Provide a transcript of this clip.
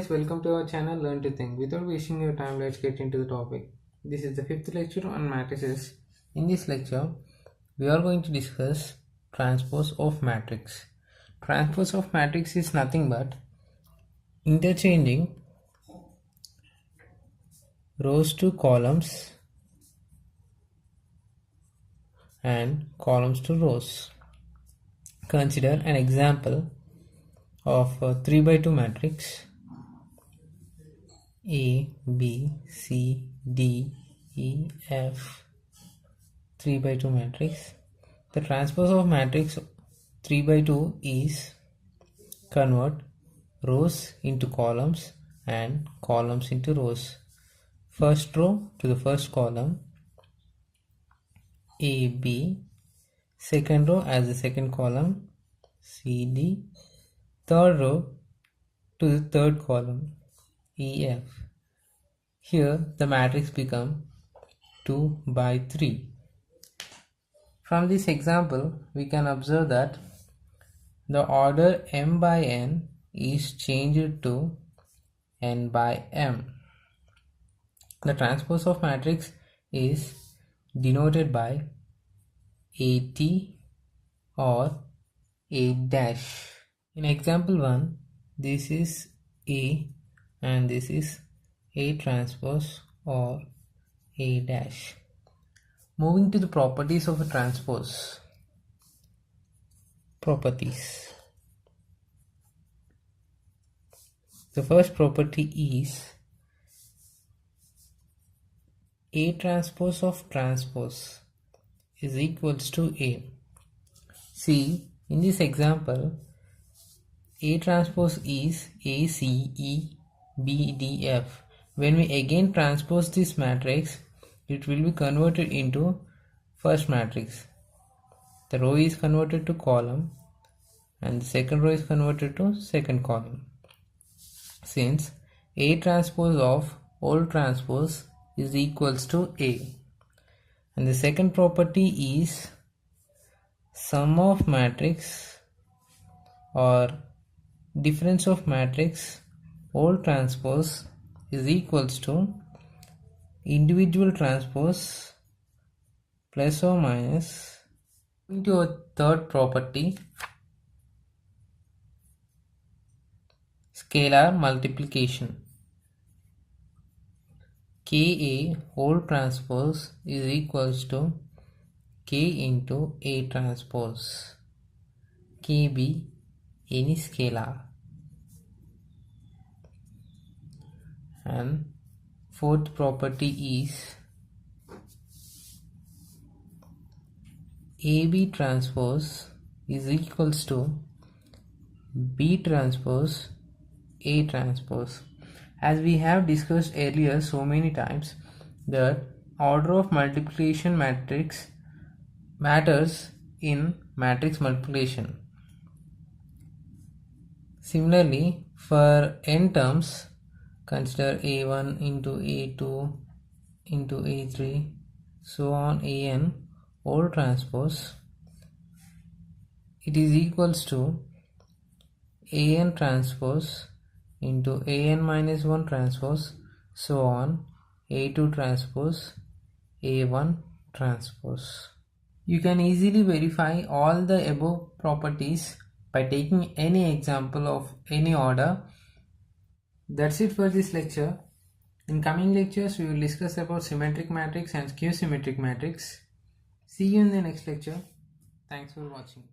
welcome to our channel Learn to Think. Without wasting your time, let's get into the topic. This is the fifth lecture on matrices. In this lecture, we are going to discuss transpose of matrix. Transpose of matrix is nothing but interchanging rows to columns and columns to rows. Consider an example of a 3 by 2 matrix A, B, C, D, E, F 3 by 2 matrix. The transpose of matrix 3 by 2 is convert rows into columns and columns into rows. First row to the first column A, B, second row as the second column C, D, third row to the third column E, F. Here the matrix become 2 by 3. From this example, we can observe that the order m by n is changed to n by m. The transpose of matrix is denoted by AT or A dash. In example 1, this is A and this is A transpose or A dash. Moving to the properties of a transpose. Properties. The first property is A transpose of transpose is equals to A. See, in this example, A transpose is A, C, E, B, D, F. When we again transpose this matrix, it will be converted into first matrix. The row is converted to column and the second row is converted to second column. Since A transpose of all transpose is equals to A. And the second property is sum of matrix or difference of matrix all transpose is equals to individual transpose plus or minus. Into a third property, scalar multiplication. Ka whole transpose is equals to K into A transpose. Kb any scalar. And fourth property is AB transpose is equals to B transpose A transpose. As we have discussed earlier so many times, that order of multiplication matrix matters in matrix multiplication. Similarly, for n terms, consider A1 into A2 into A3 so on An all transpose, it is equals to An transpose into An minus 1 transpose so on A2 transpose A1 transpose. You can easily verify all the above properties by taking any example of any order. That's it for this lecture. In coming lectures, we will discuss about symmetric matrix and skew symmetric matrix. See you in the next lecture. Thanks for watching.